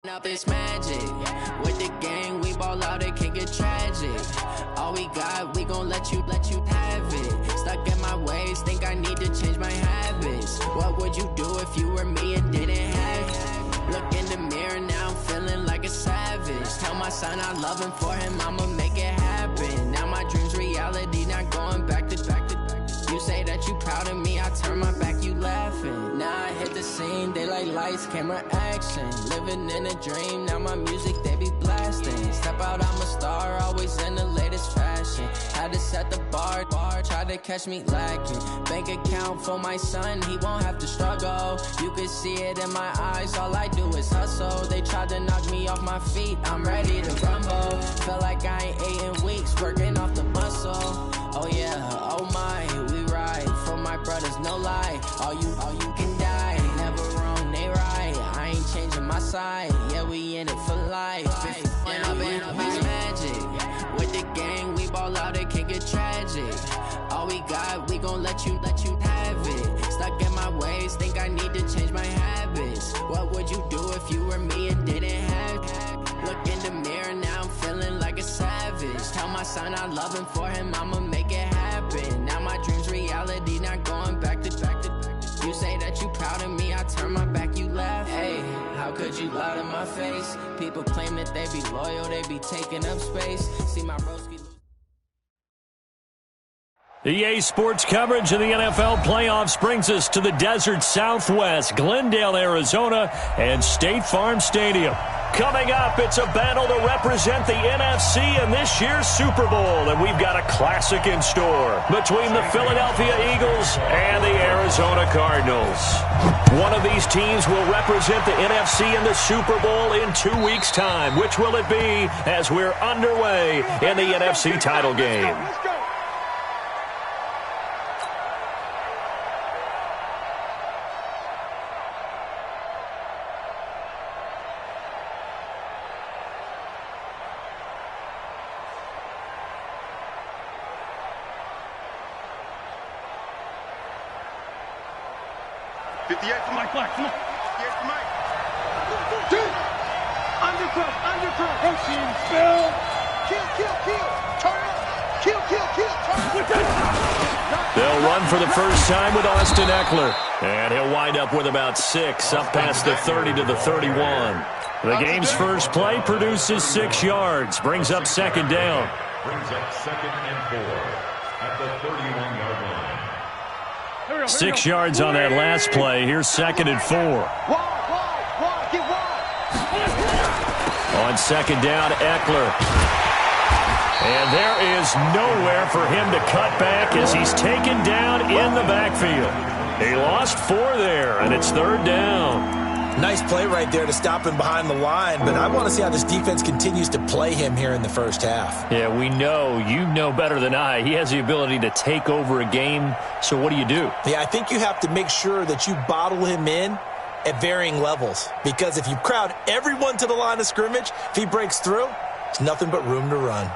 Up this magic with the gang, we ball out, it can get tragic. All we got, we gon' let you have it. Stuck in my ways, think I need to change my habits. What would you do if you were me and didn't have it? Look in the mirror, now I'm feeling like a savage. Tell my son I love him, for him I'ma make it happen. Now my dream's reality, not going back to. You say that you proud of me, I turn my back, you laughing. Now I hit the scene, they like lights, camera, action. Living in a dream, now my music, they be blasting. Step out, I'm a star, always in the latest fashion. Had to set the bar, try to catch me lacking. Bank account for my son, he won't have to struggle. You can see it in my eyes, all I do is hustle. They tried to knock me off my feet, I'm ready to rumble. Feel like I ain't ate in weeks, working off the muscle. Oh yeah, oh my, we ride for my brothers, no lie. All you can die, never wrong, they right. I ain't changing my side, yeah, we in it for life. Up it's magic with the gang, we ball out, it can get tragic. All we got, we gon' let you have it. Stuck in my ways, think I need to change my habits. What would you do if you were me and didn't have it? Look in the mirror, now I'm feeling like a savage. Tell my son I love him, for him I'ma make it happen. Now my dream's reality, not going back to. You say that you proud of me, I turn my back, you laugh. Hey, how could you lie to my face? People claim that they be loyal, they be taking up space. See my broski. EA Sports coverage of the NFL playoffs brings us to the desert Southwest, Glendale, Arizona, and State Farm Stadium. Coming up, it's a battle to represent the NFC in this year's Super Bowl, and we've got a classic in store between the Philadelphia Eagles and the Arizona Cardinals. One of these teams will represent the NFC in the Super Bowl in 2 weeks' time. Which will it be as we're underway in the NFC title game? Let's go. Come on. 58 for Mike. Undercut. Proceed, Phil. Kill. Turn up. Kill. Turn up. They'll run for the first time with Austin Eckler. And he'll wind up with about 6, up past the 30 to the 31. The game's first play produces 6 yards, brings up second down. Brings up 2nd and 4 at the 31-yard line. 6 yards on that last play. Here's 2nd and 4. On second down, Eckler. And there is nowhere for him to cut back as he's taken down in the backfield. He lost 4 there, and it's 3rd down. Nice play right there to stop him behind the line, but I want to see how this defense continues to play him here in the first half. Yeah, we know. You know better than I. He has the ability to take over a game, so what do you do? Yeah, I think you have to make sure that you bottle him in at varying levels, because if you crowd everyone to the line of scrimmage, if he breaks through, there's nothing but room to run.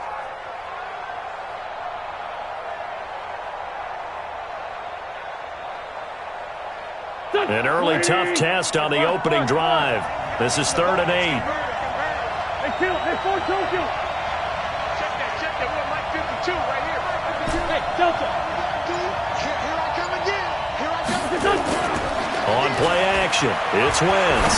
An early tough test on the opening drive. This is 3rd and 8. Hey, Phil. Hey, 4 Tokyo. Check that. We're Mike 52 right here. Hey, Delta. Here I come again. On play action, it's Wentz.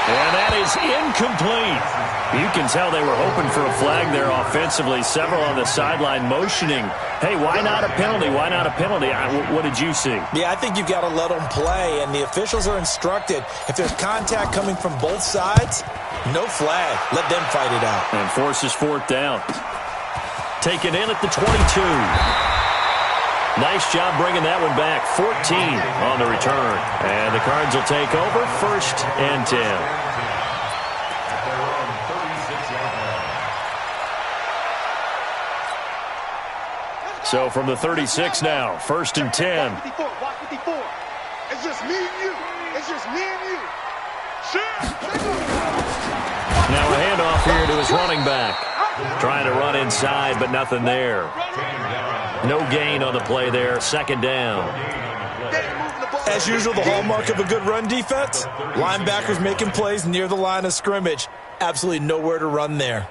And that is incomplete. You can tell they were hoping for a flag there offensively. Several on the sideline motioning. Hey, why not a penalty? Why not a penalty? What did you see? Yeah, I think you've got to let them play, and the officials are instructed. If there's contact coming from both sides, no flag. Let them fight it out. And forces 4th down. Taken in at the 22. Nice job bringing that one back. 14 on the return. And the Cards will take over 1st and 10. So from the 36 now, 1st and 10. Watch 54. It's just me and you. Now a handoff here to his running back. Trying to run inside, but nothing there. No gain on the play there. 2nd down. As usual, the hallmark of a good run defense, linebackers making plays near the line of scrimmage. Absolutely nowhere to run there.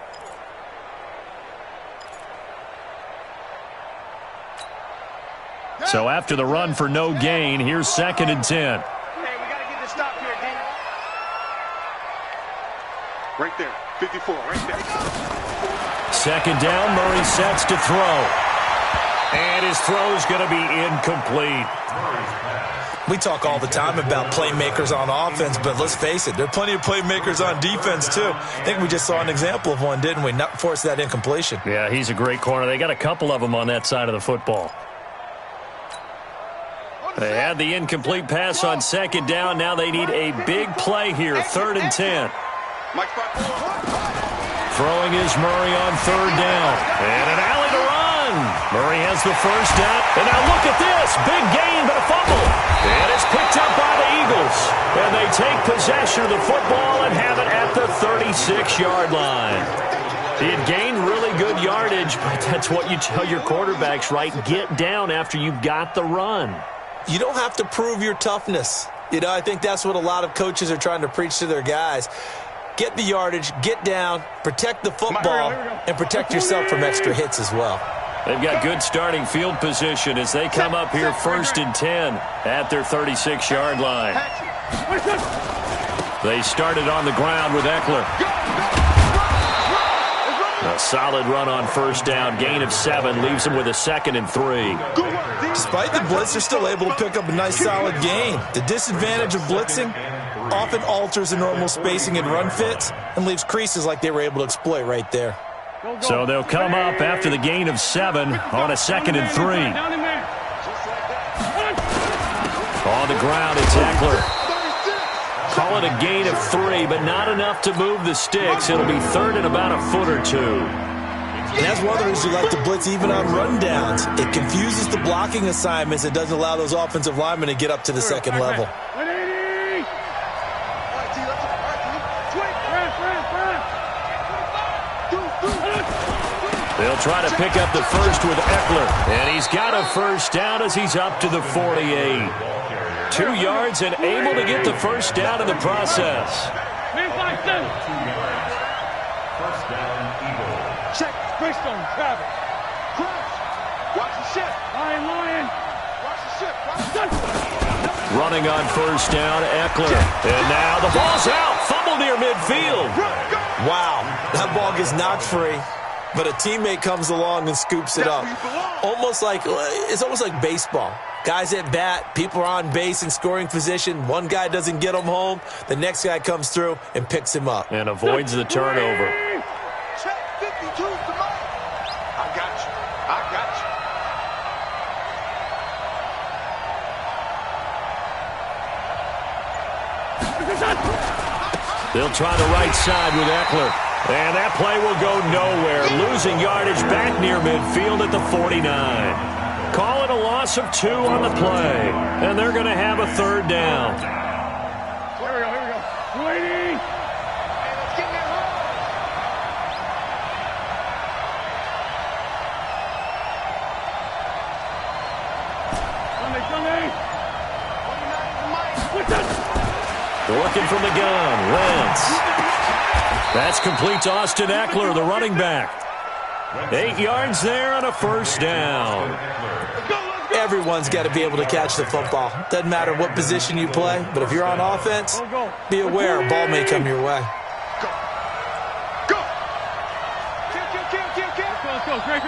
So after the run for no gain, here's 2nd and 10. Hey, we got to get this stop here, D. Right there, 54, right there. 2nd down, Murray sets to throw. And his throw's going to be incomplete. We talk all the time about playmakers on offense, but let's face it, there are plenty of playmakers on defense, too. I think we just saw an example of one, didn't we? Not force that incompletion. Yeah, he's a great corner. They got a couple of them on that side of the football. They had the incomplete pass on 2nd down. Now they need a big play here, 3rd and 10. Throwing is Murray on 3rd down. And an alley to run. Murray has the 1st down. And now look at this. Big gain, but a fumble. And it's picked up by the Eagles. And they take possession of the football and have it at the 36-yard line. He had gained really good yardage, but that's what you tell your quarterbacks, right? Get down after you've got the run. You don't have to prove your toughness. You know, I think that's what a lot of coaches are trying to preach to their guys. Get the yardage, get down, protect the football, and protect yourself from extra hits as well. They've got good starting field position as they come up here 1st and 10 at their 36-yard line. They started on the ground with Eckler. A solid run on 1st down. Gain of 7 leaves them with a 2nd and 3. Despite the blitz, they're still able to pick up a nice solid gain. The disadvantage of blitzing often alters the normal spacing and run fits and leaves creases like they were able to exploit right there. So they'll come up after the gain of 7 on a 2nd and 3. On the ground, it's Eckler. Call it a gain of 3, but not enough to move the sticks. It'll be 3rd and about a foot or 2. And that's one of the reasons you like to blitz even on rundowns. It confuses the blocking assignments. It doesn't allow those offensive linemen to get up to the 2nd level. They'll try to pick up the 1st with Eckler. And he's got a 1st down as he's up to the 48. 2 yards and able to get the 1st down in the process. First down, Eagles. Check, Greystone, Travis. Crouch. Watch the ship. Lion. Watch the ship. Running on 1st down, Eckler. And now the ball's out. Fumble near midfield. Wow, that ball gets knocked free, but a teammate comes along and scoops it up. It's almost like baseball. Guys at bat, people are on base in scoring position. One guy doesn't get him home. The next guy comes through and picks him up. And avoids the turnover. Check 52's the mark. I got you. They'll try the right side with Eckler. And that play will go nowhere. Losing yardage back near midfield at the 49. Call it a loss of 2 on the play. And they're going to have a 3rd down. Here we go. Waiting. Hey, let's get that home. Sunday. 29 is the mic. Looking from the gun. Wentz. That's complete to Austin Eckler, the running back. 8 yards there on a 1st down. Everyone's got to be able to catch the football. Doesn't matter what position you play, but if you're on offense, be aware a ball may come your way. Go. Kill. Great.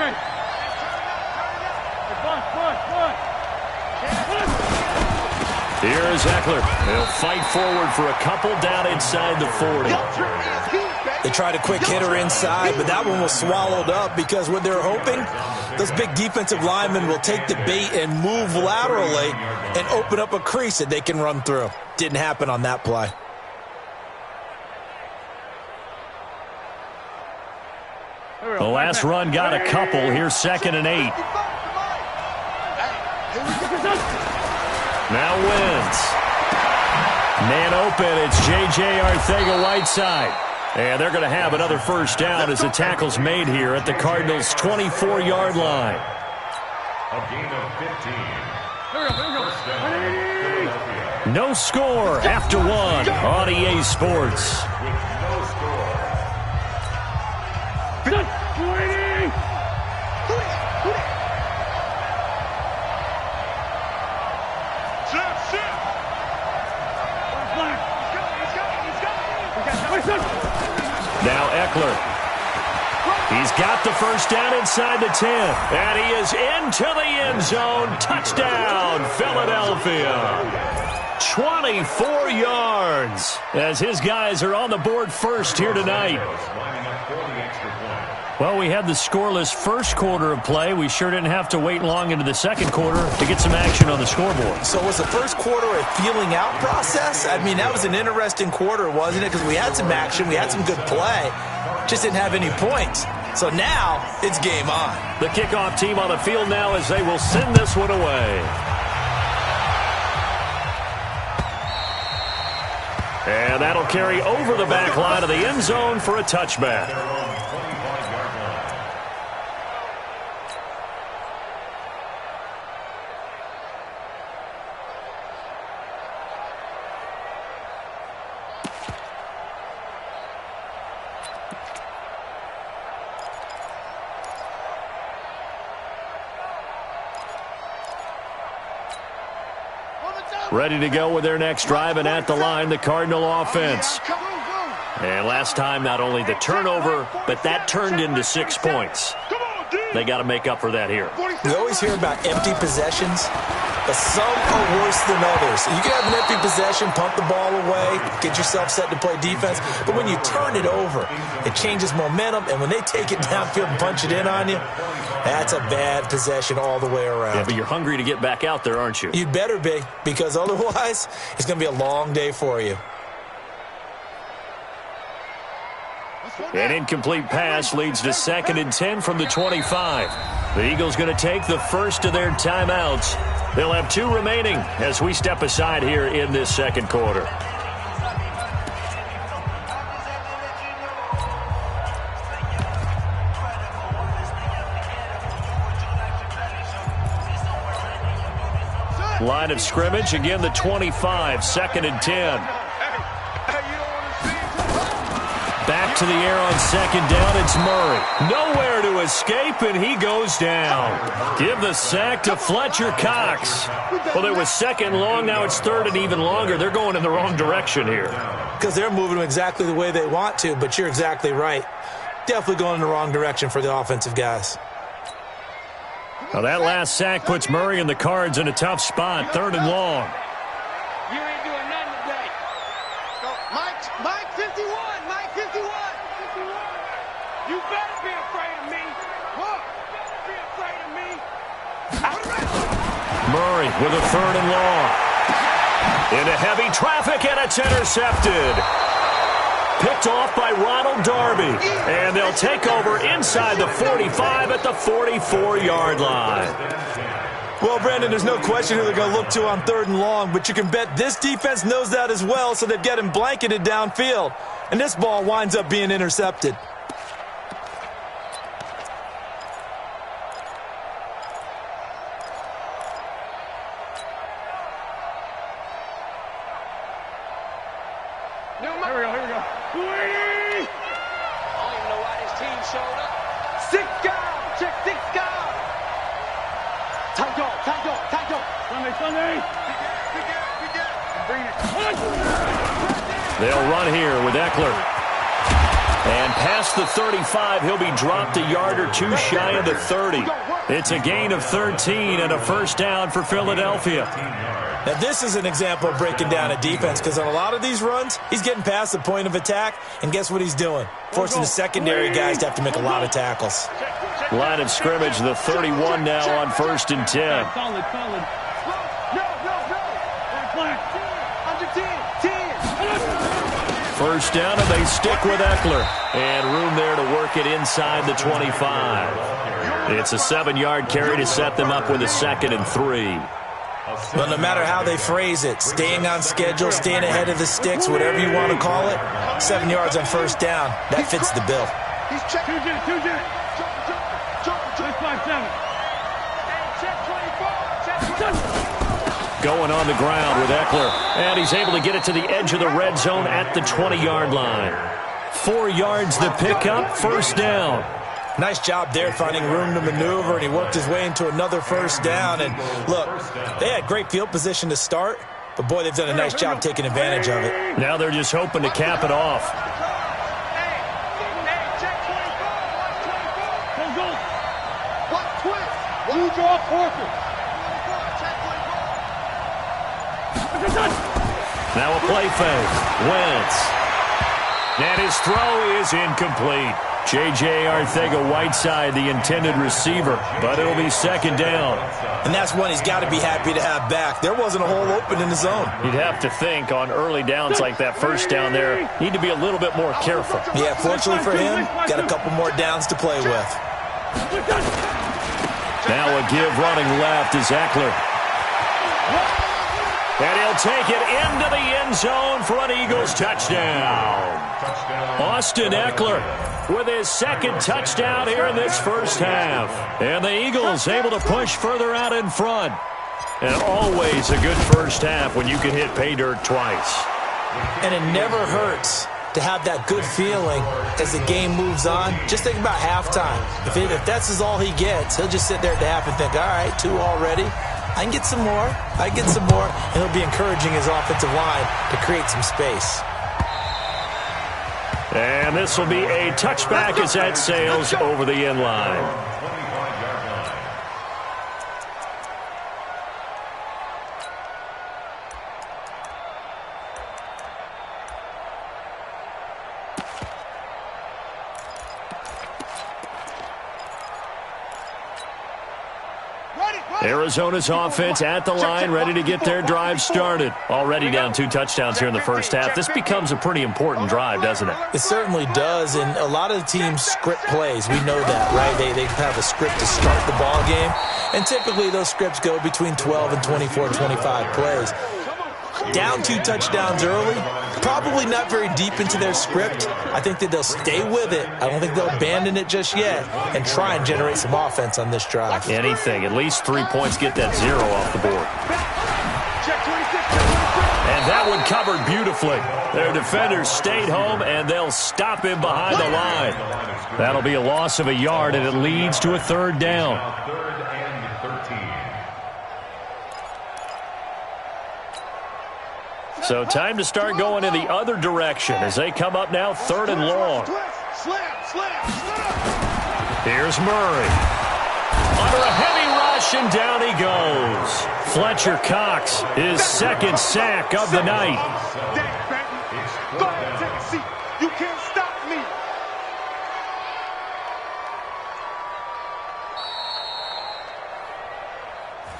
Here is Eckler. He'll fight forward for a couple down inside the 40. They tried a quick hitter inside, but that one was swallowed up because what they're hoping, those big defensive linemen will take the bait and move laterally and open up a crease that they can run through. Didn't happen on that play. The last run got a couple. Here's 2nd and 8. Now Wentz. Man open. It's J.J. Arcega-Whiteside. And they're going to have another 1st down as the tackle's made here at the Cardinals' 24-yard line. A gain of 15. No score after one on EA Sports. Now Eckler. He's got the first down inside the 10. And he is into the end zone. Touchdown, Philadelphia. 24 yards as his guys are on the board first here tonight. Well, we had the scoreless first quarter of play. We sure didn't have to wait long into the second quarter to get some action on the scoreboard. So was the first quarter a feeling out process? I mean, that was an interesting quarter, wasn't it? Because we had some action, we had some good play, just didn't have any points. So now it's game on. The kickoff team on the field now as they will send this one away. And that'll carry over the back line of the end zone for a touchback. Ready to go with their next drive, and at the line, the Cardinal offense. And last time, not only the turnover, but that turned into 6 points. They got to make up for that here. We always hear about empty possessions, but some are worse than others. You can have an empty possession, pump the ball away, get yourself set to play defense, but when you turn it over, it changes momentum, and when they take it downfield and punch it in on you, that's a bad possession all the way around. Yeah, but you're hungry to get back out there, aren't you? You'd better be, because otherwise, it's going to be a long day for you. An incomplete pass leads to 2nd and 10 from the 25. The Eagles going to take the first of their timeouts. They'll have 2 remaining as we step aside here in this second quarter. Line of scrimmage, again the 25, 2nd and 10. Back to the air on 2nd down, it's Murray. Nowhere to escape, and he goes down. Give the sack to Fletcher Cox. Well, it was 2nd long, now it's 3rd and even longer. They're going in the wrong direction here. Because they're moving them exactly the way they want to, but you're exactly right. Definitely going in the wrong direction for the offensive guys. Now that last sack puts Murray and the Cards in a tough spot, 3rd and long. You ain't doing nothing today. Mike 51, Mike 51. You better be afraid of me. What? You better be afraid of me. Murray with a 3rd and long. Into heavy traffic, and it's intercepted. Picked off by Ronald Darby. And they'll take over inside the 45 at the 44-yard line. Well, Brandon, there's no question who they're going to look to on 3rd and long, but you can bet this defense knows that as well, so they've got him blanketed downfield. And this ball winds up being intercepted. Here we go. I don't even know why this team showed up. 6 guys. Check 6 guys. Tight dog. Sunday. Bring it. They'll run here with Eckler. And past the 35, he'll be dropped a yard or 2 shy of the 30. It's a gain of 13 and a first down for Philadelphia. Now, this is an example of breaking down a defense, because on a lot of these runs, he's getting past the point of attack, and guess what he's doing? Forcing the secondary guys to have to make a lot of tackles. Line of scrimmage, the 31 now on 1st and 10. Solid. First down, and they stick with Eckler. And room there to work it inside the 25. It's a 7-yard carry to set them up with a 2nd and 3. But no matter how they phrase it, staying on schedule, staying ahead of the sticks, whatever you want to call it, 7 yards on first down, that fits the bill. He's checking. 2-jet. Jump. 657. Check 24. going on the ground with Eckler. And he's able to get it to the edge of the red zone at the 20-yard line. 4 yards the pickup, first down. Nice job there finding room to maneuver, and he worked his way into another first down. And look, they had great field position to start, but boy, they've done a nice job taking advantage of it. Now they're just hoping to cap it off. Now a play fake. Wentz. And his throw is incomplete. J.J. Arcega-Whiteside, the intended receiver, but it'll be second down. And that's one he's got to be happy to have back. There wasn't a hole open in the zone. You'd have to think on early downs like that first down there, need to be a little bit more careful. Yeah, fortunately for him, got a couple more downs to play with. Now a give running left is Eckler. And he'll take it into the end zone for an Eagles touchdown. Austin Eckler with his second touchdown here in this first half. And the Eagles able to push further out in front. And always a good first half when you can hit pay dirt twice. And it never hurts to have that good feeling as the game moves on. Just think about halftime. If that's all he gets, he'll just sit there at the half and think, all right, 2 already. I can get some more. And he'll be encouraging his offensive line to create some space. And this will be a touchback as that sails over the end line. Arizona's offense at the line, ready to get their drive started. Already down 2 touchdowns here in the first half. This becomes a pretty important drive, doesn't it? It certainly does, and a lot of the teams script plays. We know that, right? They have a script to start the ball game, and typically those scripts go between 12 and 24, 25 plays. Down 2 touchdowns early, probably not very deep into their script. I think that they'll stay with it. I don't think they'll abandon it just yet and try and generate some offense on this drive. Anything. At least 3 points, get that 0 off the board. And that one covered beautifully. Their defenders stayed home, and they'll stop him behind the line. That'll be a loss of a yard, and it leads to a 3rd down. So time to start going in the other direction as they come up now 3rd and long. Here's Murray. Under a heavy rush, and down he goes. Fletcher Cox, his 2nd sack of the night. Go ahead, take a seat. You can't stop me.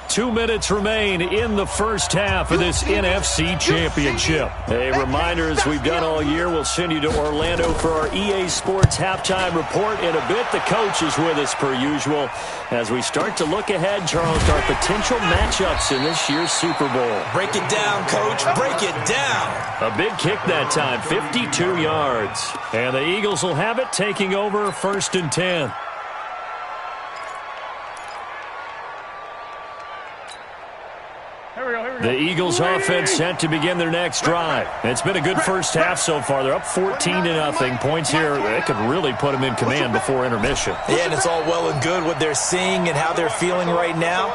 2 minutes remain in the first half of this NFC Championship. A reminder, as we've done all year, we'll send you to Orlando for our EA Sports halftime report in a bit. The coach is with us per usual as we start to look ahead, Charles, to our potential matchups in this year's Super Bowl. Break it down, Coach. Break it down. A big kick that time, 52 yards. And the Eagles will have it, taking over 1st and 10. The Eagles offense set to begin their next drive. It's been a good first half so far. They're up 14-0. Points here, they could really put them in command before intermission. Yeah, and it's all well and good what they're seeing and how they're feeling right now.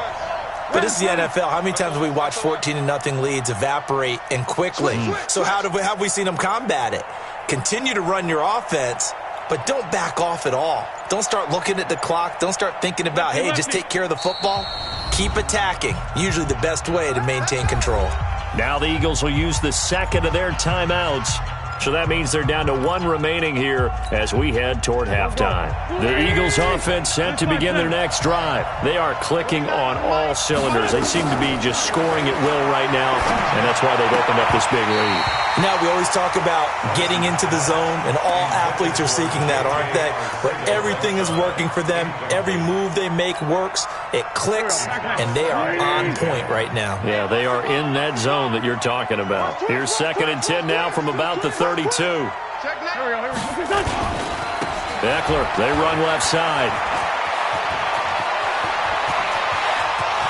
But this is the NFL. How many times have we watched 14-0 leads evaporate and quickly? So how have we seen them combat it? Continue to run your offense, but don't back off at all. Don't start looking at the clock. Don't start thinking about, hey, just take care of the football. Keep attacking. Usually the best way to maintain control. Now the Eagles will use the 2nd of their timeouts. So that means they're down to 1 remaining here as we head toward halftime. The Eagles offense set to begin their next drive. They are clicking on all cylinders. They seem to be just scoring at will right now, and that's why they've opened up this big lead. Now, we always talk about getting into the zone, and all athletes are seeking that, aren't they? Where everything is working for them. Every move they make works. It clicks, and they are on point right now. Yeah, they are in that zone that you're talking about. Here's 2nd and 10 now from about the 32. Eckler, they run left side.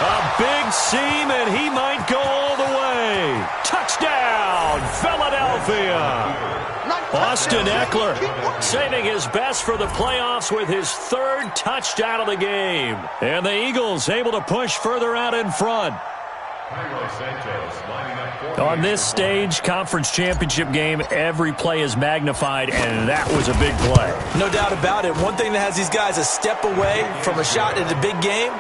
A big seam, and he might go all the way. Touchdown, Philadelphia. Austin Eckler saving his best for the playoffs with his third touchdown of the game. And the Eagles able to push further out in front. On this stage, conference championship game, every play is magnified, and that was a big play. No doubt about it. One thing that has these guys a step away from a shot at a big game,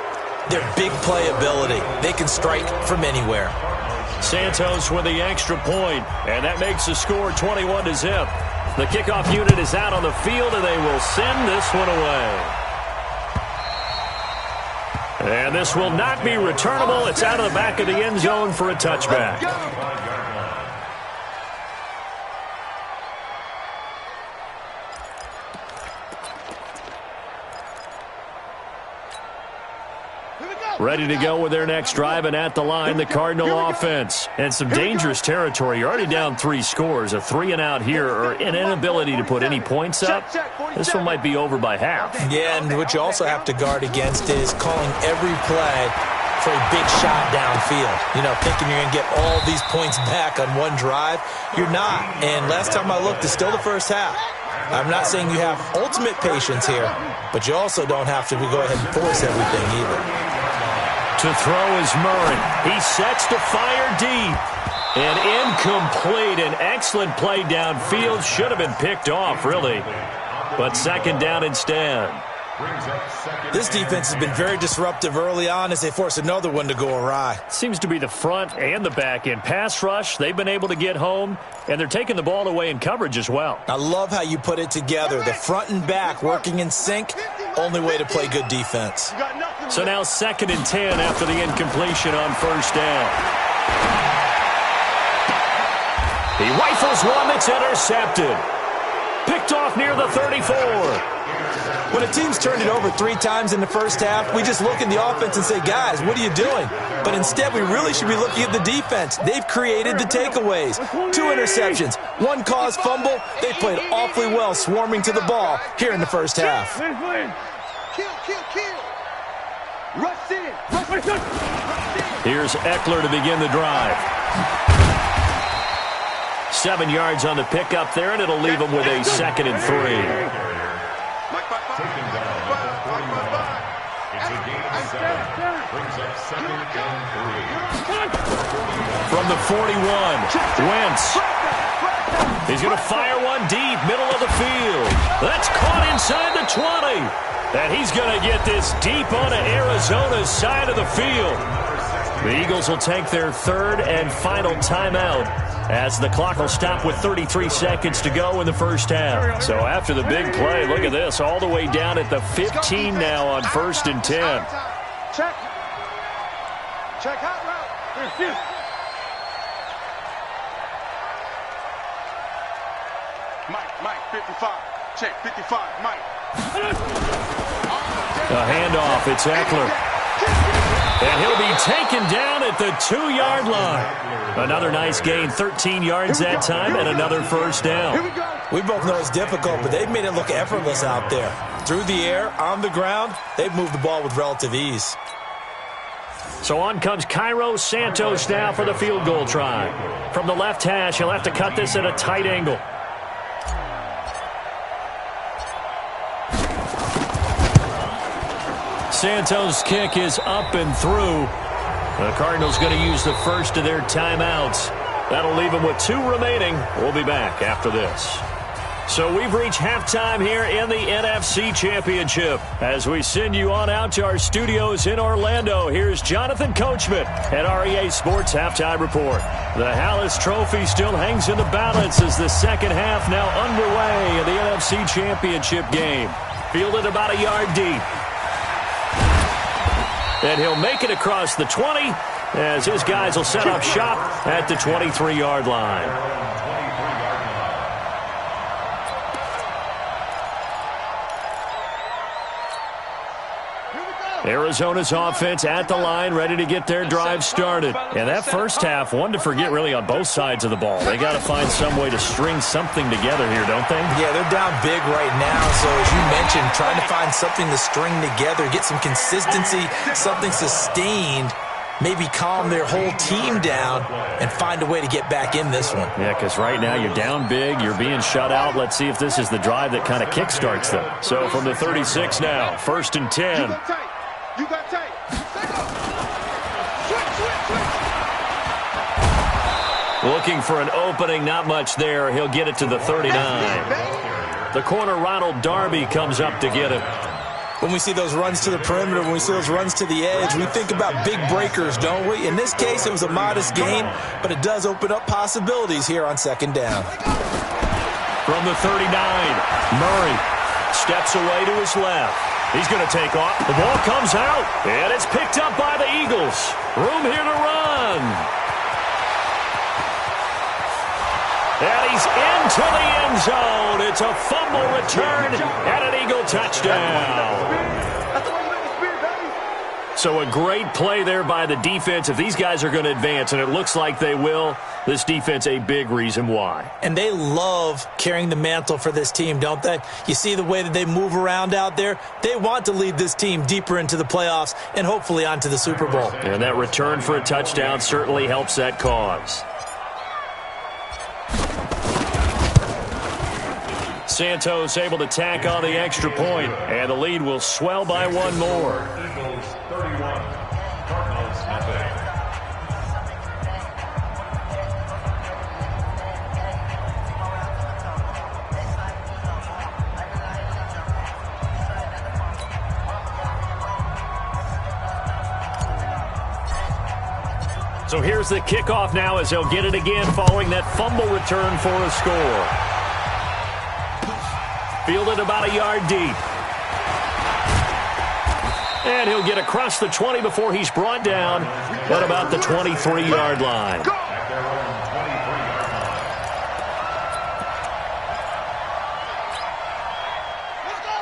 their big play ability. They can strike from anywhere. Santos with the extra point, and that makes the score 21-0. The kickoff unit is out on the field, and they will send this one away. And this will not be returnable. It's out of the back of the end zone for a touchback. Ready to go with their next drive, and at the line, the Cardinal offense. And some dangerous territory. You're already down 3 scores. A 3-and-out here, or an inability to put any points up. This one might be over by half. Yeah, and what you also have to guard against is calling every play for a big shot downfield. You know, thinking you're going to get all these points back on one drive. You're not. And last time I looked, it's still the first half. I'm not saying you have ultimate patience here, but you also don't have to go ahead and force everything either. To throw is Murray. He sets to fire deep. And incomplete. An excellent play downfield. Should have been picked off, really. But second down instead. This defense has been very disruptive early on as they force another one to go awry. Seems to be the front and the back end. Pass rush, they've been able to get home, and they're taking the ball away in coverage as well. I love how you put it together. The front and back working in sync. Only way to play good defense. So now 2nd and 10 after the incompletion on first down. He rifles one that's intercepted. Picked off near the 34. When a team's turned it over 3 times in the first half, we just look at the offense and say, guys, what are you doing? But instead, we really should be looking at the defense. They've created the takeaways. 2 interceptions, 1 caused fumble. They played awfully well swarming to the ball here in the first half. Here's Eckler to begin the drive. 7 yards on the pickup there, and it'll leave him with a 2nd and 3. From the 41, Wentz. He's going to fire one deep, middle of the field. That's caught inside the 20. And he's going to get this deep onto Arizona's side of the field. The Eagles will take their 3rd and final timeout as the clock will stop with 33 seconds to go in the first half. So after the big play, look at this, all the way down at the 15 now on 1st and 10. Check. Check hot route. Here's Mike, 55. Check, 55, Mike. A handoff, it's Eckler. And he'll be taken down at the 2-yard line. Another nice gain, 13 yards that time, and another first down. We both know it's difficult, but they've made it look effortless out there. Through the air, on the ground, they've moved the ball with relative ease. So on comes Cairo Santos now for the field goal try. From the left hash, he'll have to cut this at a tight angle. Santos' kick is up and through. The Cardinals going to use the first of their timeouts. That'll leave them with 2 remaining. We'll be back after this. So we've reached halftime here in the NFC Championship. As we send you on out to our studios in Orlando, here's Jonathan Coachman at REA Sports Halftime Report. The Hallis Trophy still hangs in the balance as the second half now underway in the NFC Championship game. Fielded about a yard deep. And he'll make it across the 20 as his guys will set up shop at the 23-yard line. Arizona's offense at the line, ready to get their drive started. And that first half, one to forget really on both sides of the ball. They got to find some way to string something together here, don't they? Yeah, they're down big right now. So as you mentioned, trying to find something to string together, get some consistency, something sustained, maybe calm their whole team down and find a way to get back in this one. Yeah, because right now you're down big, you're being shut out. Let's see if this is the drive that kind of kickstarts them. So from the 36 now, 1st and 10. You got tight. Looking for an opening, not much there. He'll get it to the 39. The corner, Ronald Darby, comes up to get it. When we see those runs to the perimeter, when we see those runs to the edge, we think about big breakers, don't we? In this case, it was a modest gain, but it does open up possibilities here on 2nd down. From the 39, Murray steps away to his left. He's going to take off. The ball comes out, and it's picked up by the Eagles. Room here to run. And he's into the end zone. It's a fumble return and an Eagle touchdown. So a great play there by the defense. If these guys are going to advance, and it looks like they will, this defense a big reason why. And they love carrying the mantle for this team, don't they? You see the way that they move around out there? They want to lead this team deeper into the playoffs and hopefully onto the Super Bowl. And that return for a touchdown certainly helps that cause. Santos able to tack on the extra point, and the lead will swell by one more. Eagles 31, Cardinals nothing. So here's the kickoff now as he'll get it again following that fumble return for a score. Fielded about a yard deep. And he'll get across the 20 before he's brought down at about the 23-yard line.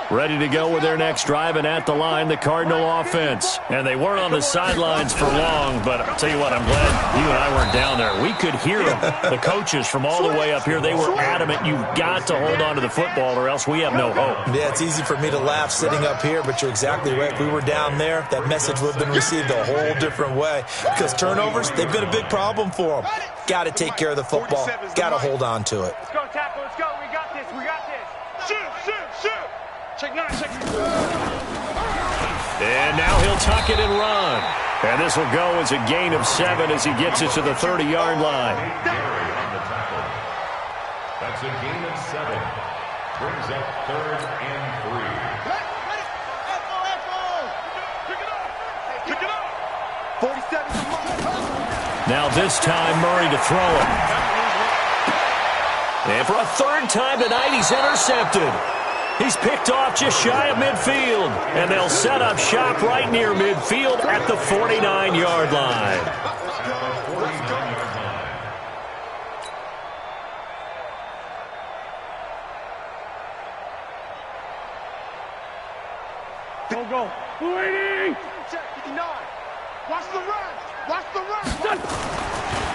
Ready to go with their next drive, and at the line, the Cardinal offense. And they weren't on the sidelines for long, but I'll tell you what, I'm glad you and I weren't down there. We could hear them, the coaches from all the way up here. They were adamant, you've got to hold on to the football or else we have no hope. Yeah, it's easy for me to laugh sitting up here, but you're exactly right. If we were down there, that message would have been received a whole different way. Because turnovers, they've been a big problem for them. Got to take care of the football. Got to hold on to it. Let's go, tackle. Let's go. We got this. We got this. Shoot. Check 9, check. And now he'll tuck it and run. And this will go as a gain of 7 as he gets it to the 30-yard line. That's a gain of 7. Brings up 3rd and 3. Pick it up. 47. Now this time, Murray to throw it. And for a 3rd time tonight, he's intercepted. He's picked off just shy of midfield, and they'll set up shop right near midfield at the 49-yard line. Go. 280. Check 59. Watch the run.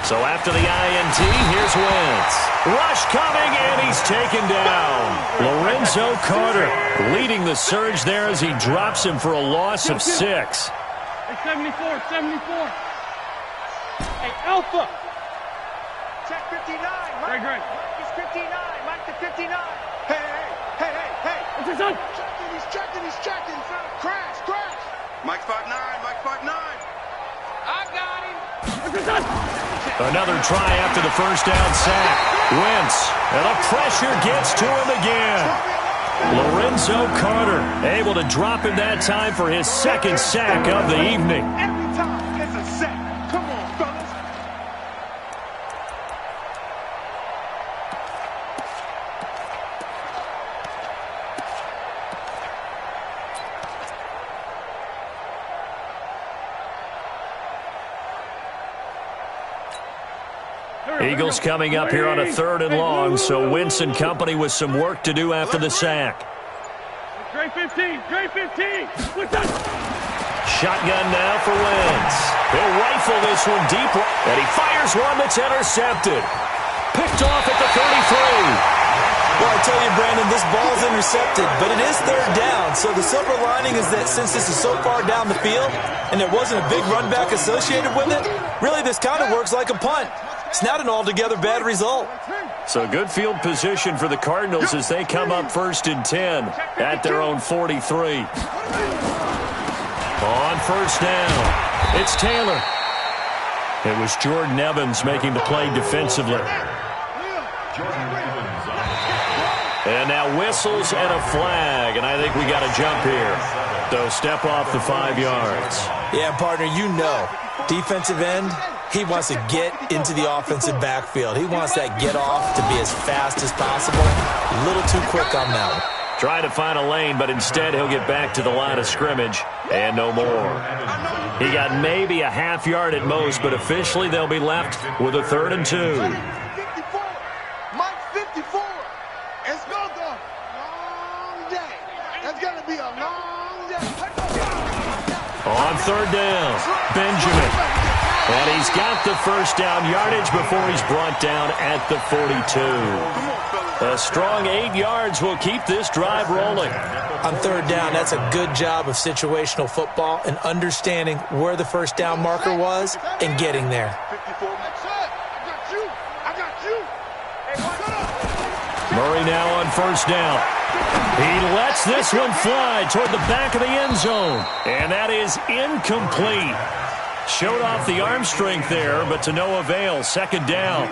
So after the INT, here's Wentz. Rush coming, and he's taken down. Lorenzo Carter leading the surge there as he drops him for a loss of 6. Hey, 74. Hey, Alpha. Check 59. Mike. Great. Mike is 59. Mike to 59. Hey. What's his son? He's checking. Crash. Mike 5'9". I got him. What's his son? Another try after the first down sack. Wentz, and the pressure gets to him again. Lorenzo Carter able to drop him that time for his 2nd sack of the evening. Every time it's a sack. Come on, fellas. Eagles coming up here on a 3rd and long, so Wentz and company with some work to do after the sack. Great 15. What's that? shotgun now for Wentz. He'll rifle this one deep, and he fires one that's intercepted. Picked off at the 33. Well, I tell you, Brandon, this ball's intercepted, but it is third down. So the silver lining is that since this is so far down the field and there wasn't a big run back associated with it, really this kind of works like a punt. It's not an altogether bad result. So good field position for the Cardinals as they come up 1st and 10 at their own 43. On first down, it's Taylor. It was Jordan Evans making the play defensively. And now whistles and a flag, and I think we got a jump here. So step off the 5 yards. Yeah, partner, you know, defensive end, he wants to get into the offensive backfield. He wants that get off to be as fast as possible. A little too quick on that one. Trying to find a lane, but instead he'll get back to the line of scrimmage and no more. He got maybe a half yard at most, but officially they'll be left with a 3rd and 2. On 3rd down, Benjamin. And he's got the first down yardage before he's brought down at the 42. A strong 8 yards will keep this drive rolling. On 3rd down, that's a good job of situational football and understanding where the first down marker was and getting there. Murray now on first down. He lets this one fly toward the back of the end zone. And that is incomplete. Showed off the arm strength there, but to no avail. 2nd down.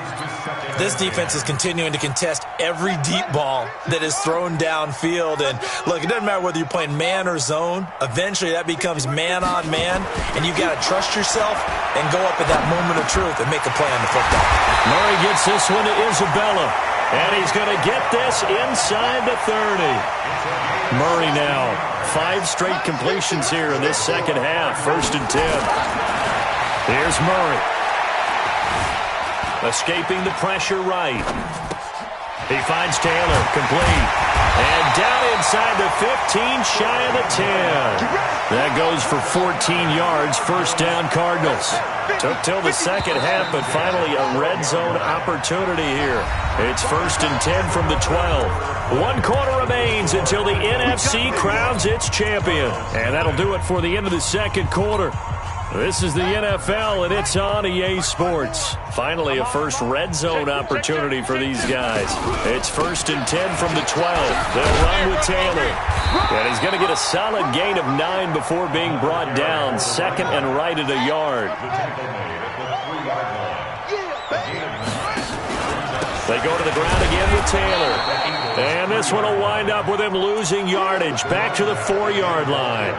This defense is continuing to contest every deep ball that is thrown downfield. And look, it doesn't matter whether you're playing man or zone. Eventually that becomes man on man. And you've got to trust yourself and go up at that moment of truth and make a play on the football. Murray gets this one to Isabella. And he's going to get this inside the 30. Murray now, 5 straight completions here in this second half. 1st and 10. Here's Murray. Escaping the pressure right. He finds Taylor, complete. And down inside the 15, shy of the 10. That goes for 14 yards, 1st down Cardinals. Took till the second half, but finally a red zone opportunity here. It's 1st and 10 from the 12. 1 quarter remains until the NFC crowns its champion. And that'll do it for the end of the 2nd quarter. This is the NFL, and it's on EA Sports. Finally, a first red zone opportunity for these guys. It's 1st and 10 from the 12. They'll run with Taylor. And he's going to get a solid gain of 9 before being brought down. 2nd and right at a yard. They go to the ground again with Taylor. And this one will wind up with him losing yardage. Back to the 4-yard line.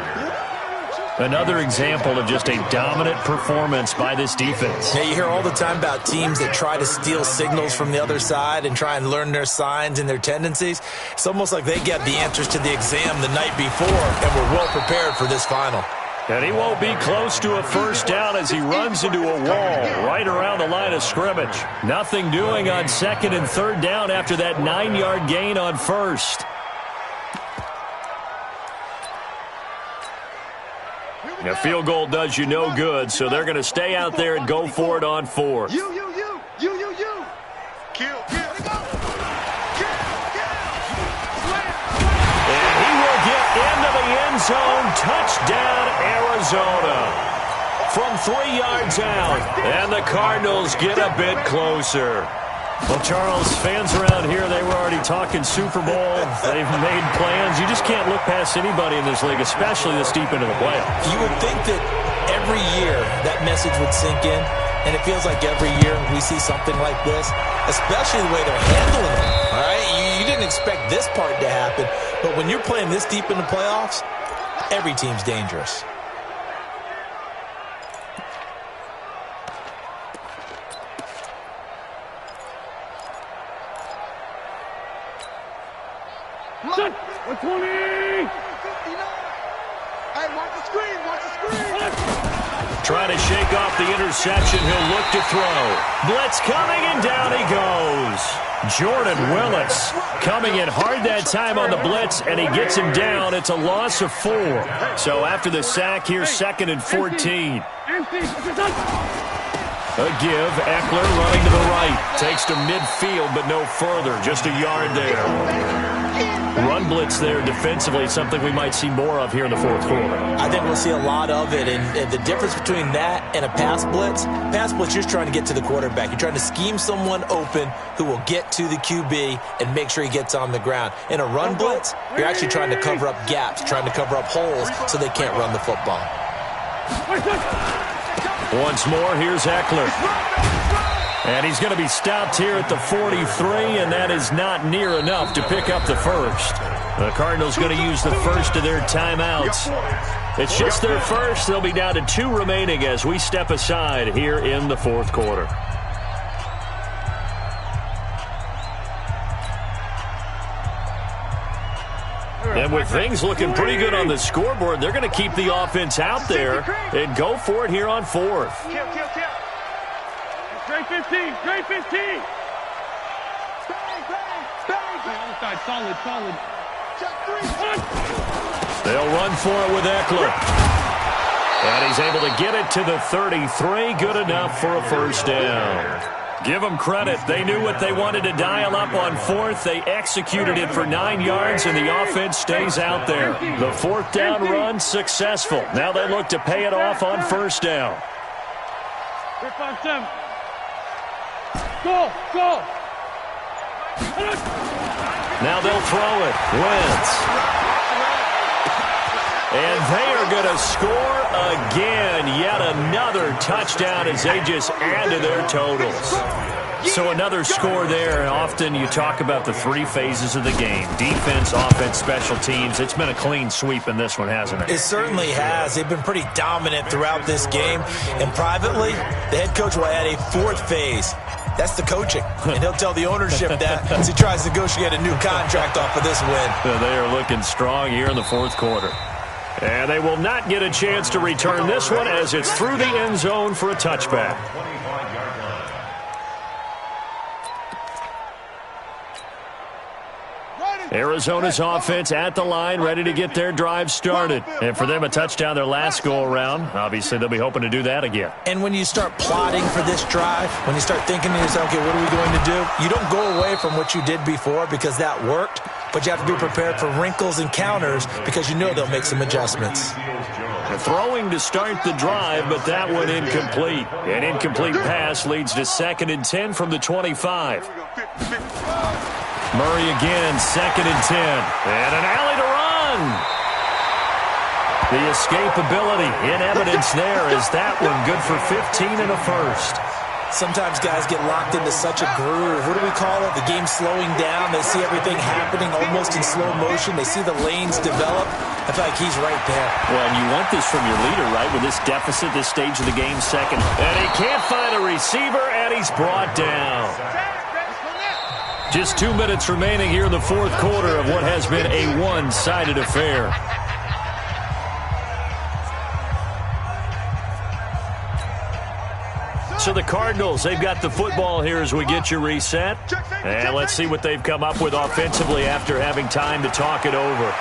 Another example of just a dominant performance by this defense. Yeah, you hear all the time about teams that try to steal signals from the other side and try and learn their signs and their tendencies. It's almost like they get the answers to the exam the night before and were well prepared for this final. And he won't be close to a first down as he runs into a wall right around the line of scrimmage. Nothing doing on 2nd and 3rd down after that 9-yard gain on 1st. A field goal does you no good, so they're going to stay out there and go for it on 4th. You. Kill. And he will get into the end zone. Touchdown, Arizona. From 3 yards out, and the Cardinals get a bit closer. Well, Charles, fans around here, they were already talking Super Bowl. They've made plans. You just can't look past anybody in this league, especially this deep into the playoffs. You would think that every year that message would sink in, and it feels like every year we see something like this, especially the way they're handling it. All right, you didn't expect this part to happen, but when you're playing this deep in the playoffs, every team's dangerous. Look, 120! Hey, watch the screen, watch the screen! Trying to shake off the interception. He'll look to throw. Blitz coming, and down he goes. Jordan Willis coming in hard that time on the blitz, and he gets him down. It's a loss of 4. So after the sack, here's 2nd and 14. A give. Eckler running to the right. Takes to midfield, but no further. Just a yard there. Run blitz there defensively, something we might see more of here in the fourth quarter. I think we'll see a lot of it, and the difference between that and a pass blitz, you're just trying to get to the quarterback. You're trying to scheme someone open who will get to the QB and make sure he gets on the ground. In a run blitz, you're actually trying to cover up gaps, trying to cover up holes so they can't run the football. Once more, here's Eckler. And he's going to be stopped here at the 43, and that is not near enough to pick up the first. The Cardinals going to use the first of their timeouts. It's just their first. They'll be down to 2 remaining as we step aside here in the fourth quarter. And with things looking pretty good on the scoreboard, they're going to keep the offense out there and go for it here on 4th. Kill. Straight 15. Straight 15. Bang. Solid. They'll run for it with Eckler. And he's able to get it to the 33. Good enough for a first down. Give them credit. They knew what they wanted to dial up on 4th. They executed it for 9 yards, and the offense stays out there. The 4th down run successful. Now they look to pay it off on first down. 3-5-7. Go. Now they'll throw it. Wentz. And they are going to score again. Yet another touchdown as they just add to their totals. So another score there. Often you talk about the 3 phases of the game. Defense, offense, special teams. It's been a clean sweep in this one, hasn't it? It certainly has. They've been pretty dominant throughout this game. And privately, the head coach will add a 4th phase. That's the coaching. And he'll tell the ownership that as he tries to negotiate a new contract off of this win. They are looking strong here in the fourth quarter. And they will not get a chance to return this one as it's through the end zone for a touchback. Arizona's offense at the line, ready to get their drive started. And for them, a touchdown their last go-around. Obviously, they'll be hoping to do that again. And when you start plotting for this drive, when you start thinking to yourself, okay, what are we going to do? You don't go away from what you did before because that worked, but you have to be prepared for wrinkles and counters because you know they'll make some adjustmst. Throwing to start the drive, but that one incomplete. An incomplete pass leads to 2nd and 10 from the 25. Murray again, 2nd and 10. And an alley to run. The escapability in evidence there is that one good for 15 and a first. Sometimes guys get locked into such a groove. What do we call it? The game slowing down. They see everything happening almost in slow motion. They see the lanes develop. I feel like he's right there. Well, and you want this from your leader, right? With this deficit, this stage of the game, 2nd. And he can't find a receiver, and he's brought down. Just 2 minutes remaining here in the fourth quarter of what has been a one-sided affair. So the Cardinals, they've got the football here as we get you reset. And let's see what they've come up with offensively after having time to talk it over.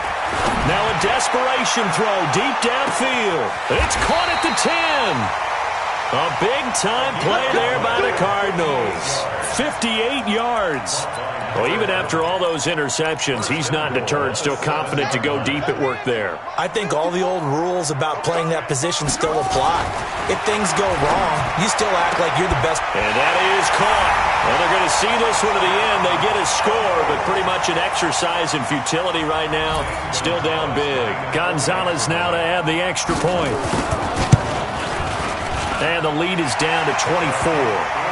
Now a desperation throw deep downfield. It's caught at the 10. A big-time play there by the Cardinals. 58 yards. Well, even after all those interceptions, he's not deterred, still confident to go deep at work there. I think all the old rules about playing that position still apply. If things go wrong, you still act like you're the best. And that is caught. Well, they're going to see this one to the end. They get a score, but pretty much an exercise in futility right now. Still down big. Gonzalez now to add the extra point. And the lead is down to 24.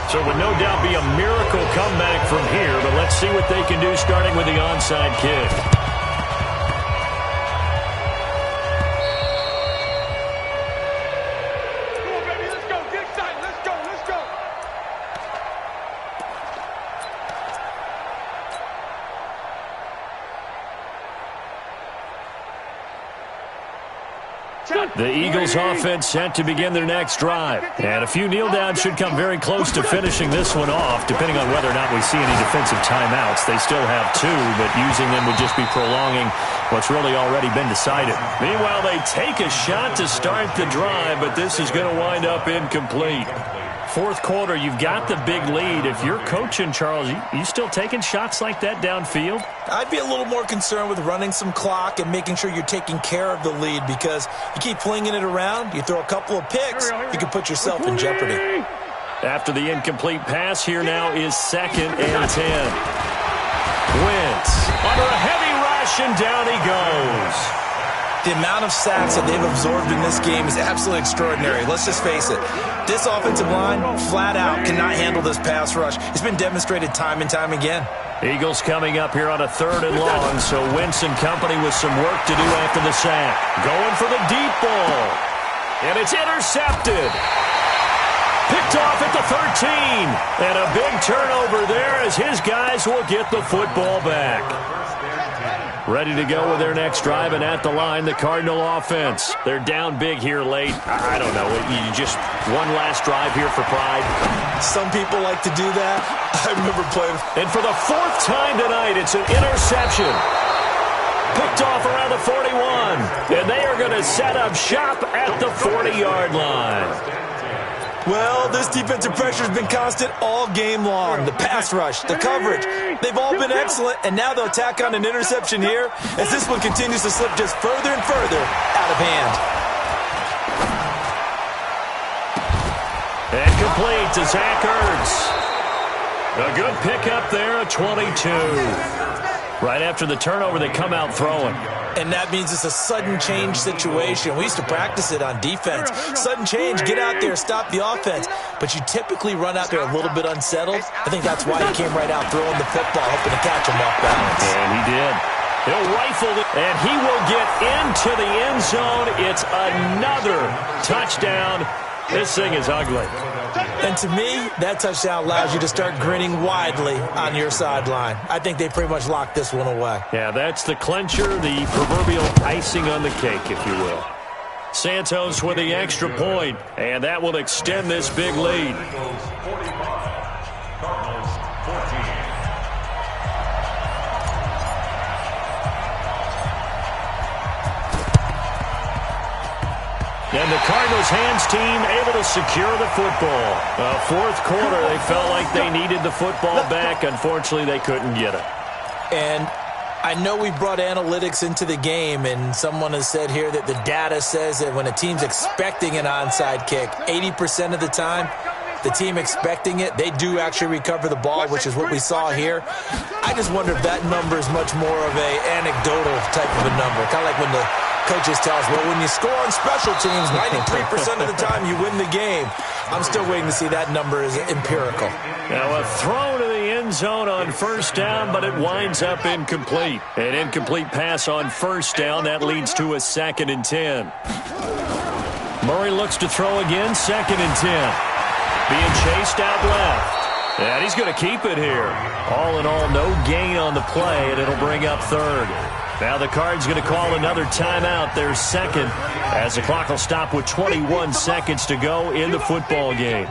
So it would no doubt be a miracle comeback from here, but let's see what they can do starting with the onside kick. The Eagles offense set to begin their next drive. And a few kneel downs should come very close to finishing this one off, depending on whether or not we see any defensive timeouts. They still have 2, but using them would just be prolonging what's really already been decided. Meanwhile, they take a shot to start the drive, but this is going to wind up incomplete. Fourth quarter, you've got the big lead. If you're coaching, Charles, you still taking shots like that downfield? I'd be a little more concerned with running some clock and making sure you're taking care of the lead, because you keep flinging it around, you throw a couple of picks, you can put yourself in jeopardy. After the incomplete pass, here now is 2nd and 10. Wentz under a heavy rush, and down he goes. The amount of sacks that they've absorbed in this game is absolutely extraordinary. Let's just face it. This offensive line, flat out, cannot handle this pass rush. It's been demonstrated time and time again. Eagles coming up here on a 3rd and long, so Wentz and company with some work to do after the sack. Going for the deep ball. And it's intercepted. Picked off at the 13. And a big turnover there as his guys will get the football back. Ready to go with their next drive, and at the line, the Cardinal offense. They're down big here late. I don't know. You just one last drive here for pride. Some people like to do that. I remember playing. And for the 4th time tonight, it's an interception. Picked off around the 41. And they are going to set up shop at the 40-yard line. Well, this defensive pressure has been constant all game long. The pass rush, the coverage, they've all been excellent, and now they'll tack on an interception here as this one continues to slip just further and further out of hand. And complete to Zach Ertz. A good pickup there, a 22. Right after the turnover, they come out throwing. And that means it's a sudden change situation. We used to practice it on defense. Sudden change, get out there, stop the offense. But you typically run out there a little bit unsettled. I think that's why he came right out throwing the football, hoping to catch him off balance. And he did. He'll rifle it, and he will get into the end zone. It's another touchdown. This thing is ugly. And to me, that touchdown allows you to start grinning widely on your sideline. I think they pretty much locked this one away. Yeah, that's the clincher, the proverbial icing on the cake, if you will. Santos with the extra point, and that will extend this big lead. And the Cardinals' hands team able to secure the football. Fourth quarter, they felt like they needed the football back. Unfortunately, they couldn't get it. And I know we brought analytics into the game, and someone has said here that the data says that when a team's expecting an onside kick, 80% of the time, the team expecting it, they do actually recover the ball, which is what we saw here. I just wonder if that number is much more of a anecdotal type of a number, kind of like when the coaches tell us, well, when you score on special teams, 93% of the time you win the game. I'm still waiting to see that number is empirical. Now a throw to the end zone on first down, but it winds up incomplete. An incomplete pass on first down. That leads to a 2nd and 10. Murray looks to throw again, 2nd and 10. Being chased out left. And he's going to keep it here. All in all, no gain on the play, and it'll bring up 3rd. Now the Cards going to call another timeout, their 2nd, as the clock will stop with 21 seconds to go in the football game.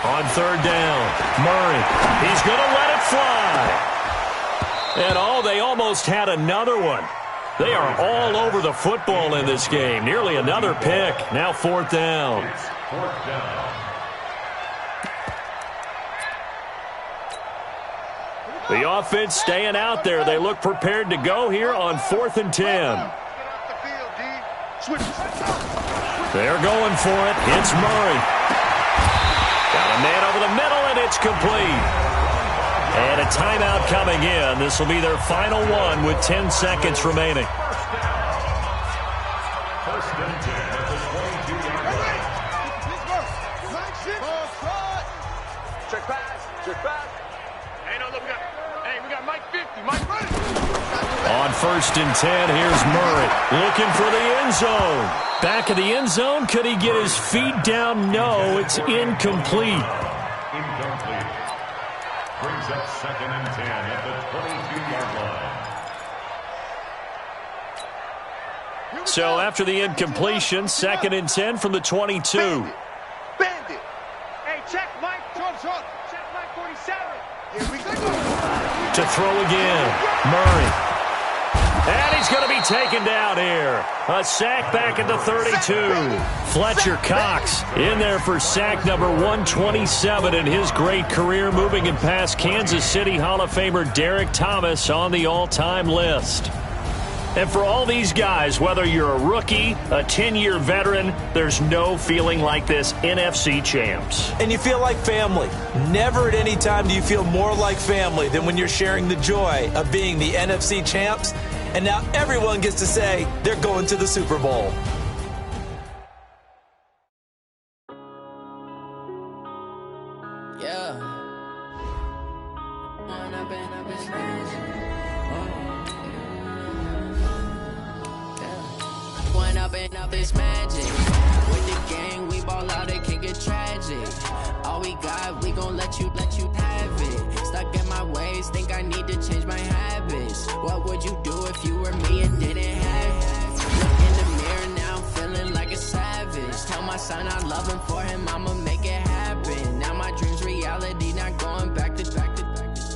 On 3rd down, Murray, he's going to let it fly. And they almost had another one. They are all over the football in this game. Nearly another pick. Now 4th down. The offense staying out there. They look prepared to go here on 4th and 10. They're going for it. It's Murray. Got a man over the middle, and it's complete. And a timeout coming in. This will be their final one with 10 seconds remaining. First and 10 at the 22-yard line. Check pass. Check pass. Hey, no, look, we got Mike 50. Mike 50. On 1st and 10, here's Murray looking for the end zone. Back of the end zone. Could he get his feet down? No, it's incomplete. Incomplete. Brings up 2nd and 10 at the 22-yard line. So after the incompletion, 2nd and 10 from the 22. Bandit. Hey, check Mike. Short. Check Mike 47. Here we go. To throw again, Murray. And he's going to be taken down here. A sack back at the 32. Fletcher Cox in there for sack number 127 in his great career, moving and past Kansas City Hall of Famer Derek Thomas on the all-time list. And for all these guys, whether you're a rookie, a 10-year veteran, there's no feeling like this NFC champs. And you feel like family. Never at any time do you feel more like family than when you're sharing the joy of being the NFC champs. And now everyone gets to say they're going to the Super Bowl. Yeah. Going up and up is magic. With the gang, we ball out, it can get tragic. All we got, we gon' let you have it. Stuck in my ways, think I need to change my habits. What would you do if you were me and didn't have it? Look in the mirror now, I'm feeling like a savage. Tell my son I love him, for him I'ma make it happen. Now my dream's reality, not going back to.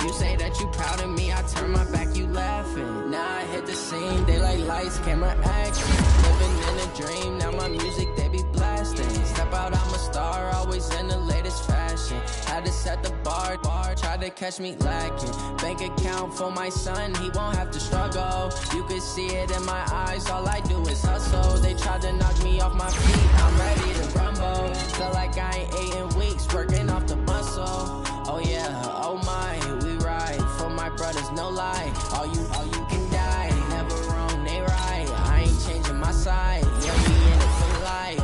You say that you proud of me, I turn my back, you laughing. Now I hit the scene, daylight lights, camera action. Living in a dream, now my music they be blasting. Step out, I'm a star, always in the latest fashion. Had to set the bar, try to catch me lacking. Bank account for my son, he won't have to struggle. You can see it in my eyes, all I do is hustle. They tried to knock me off my feet, I'm ready to rumble. Feel like I ain't ate in weeks, working off the muscle. Oh yeah, oh my, we ride for my brothers, no lie. All you can die, never wrong, they right. I ain't changing my side, yeah, we in it for life.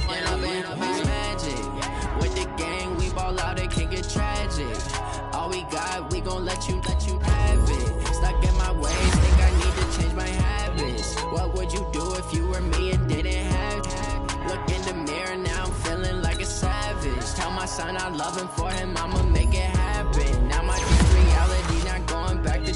And up is magic. With the gang, we ball out, it can get tragic. All we got, we gon' let you have it. Stuck in my ways, think I need to change my habits. What would you do if you were me and didn't have it? Look in the mirror, now I'm feeling like a savage. Tell my son I love him, for him I'ma make it happen. Now my dream's reality, not going back to.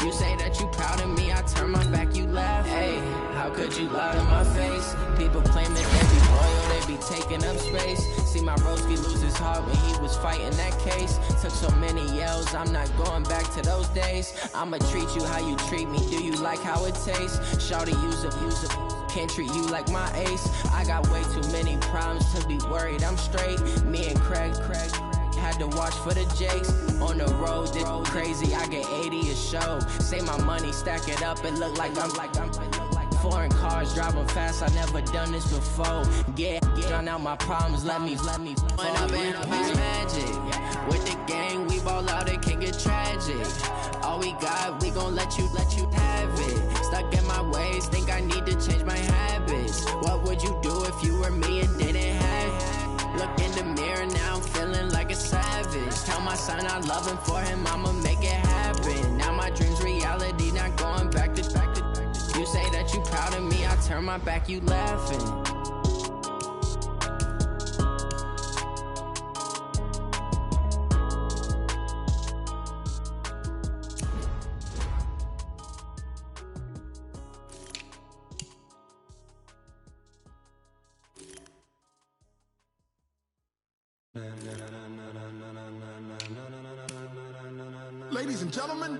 You say that you proud of me, I turn my back, you laugh. Hey, how could you lie to my face? People claim that they be loyal, they be taking up space. See my broski lose his heart when he was fighting that case. Took so many yells, I'm not going back to those days. I'ma treat you how you treat me, do you like how it tastes? Shawty, use it. Can't treat you like my ace. I got way too many problems to be worried, I'm straight. Me and Craig had to watch for the Jakes. On the road, this crazy, I get 80 a show. Say my money, stack it up, it look like I'm foreign cars, driving fast, I never done this before. Get drown out my problems, let me Going up and up is magic. With the gang, we ball out, it can get tragic. All we got, we gon' let you have it. Stuck in my ways, think I need to change my habits. What would you do if you were me and didn't have it? Look in the mirror, now I'm feeling like a savage. Tell my son I love him, for him I'ma make it happen. Now my dream's reality, not going back to. You say that you proud of me, I turn my back, you laughing. Ladies and gentlemen,